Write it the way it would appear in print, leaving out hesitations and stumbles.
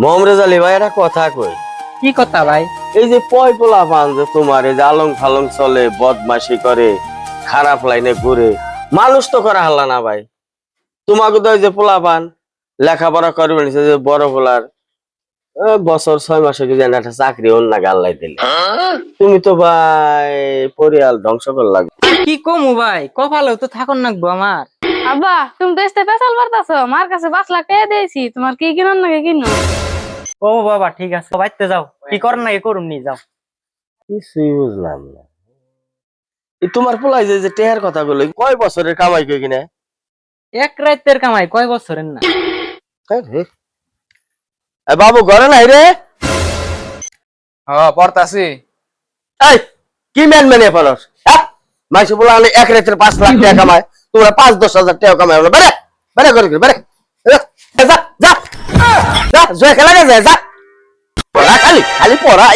মোহাম্মদ আলী ভাই একটা কথা কই। কি কথা ভাই? এই যে পয় পোলা পান যে তোমার এই যে আলং ফালং চলে, বদমাশি করে, খারাপ লাইনে ঘুরে, মানুষ তো করা হাল্লা না ভাই। তোমাকে তো ওই যে পোলা পান লেখাপড়া করবে নিছে যে বড় পোলার বছর 6 মাসে কি জানি একটা চাকরি অন্য গাল্লাই দিলে, তুমি তো ভাই পরিয়াল ধ্বংস করে লাগবে। কি কমু ভাই, কপালেও তো থাকুন নাকবো আমার। আব্বা তুমি তো এসতে পেশাল পারতাছো, মার কাছে 5 লাখ টাকা দিয়েছি, তোমার কি কিনুন নাকি কিনো। ও বাবা ঠিক আছে, বাইতে যাও, কি করেন নাকি করুন নি যাও। কিছুই বুঝলাম না। এই তোমার পোলাই যে টেহার কথা গুলো কয় বছরের কামাই কই কিনা? এক রাতের কামাই কয় বছরের না। বাবু ঘরে নাই রে? পড়তাছি। এই কি ম্যান মেনে ফেলস? মাইসে বলা এক রাতের 5 লাখ টাকা কামায়, তোমরা 5-10 হাজার টাকা কামায় না। বেরে বেরে করে বেরে যা যা যা জয় খেলা গে যা পড়া খালি খালি পড়া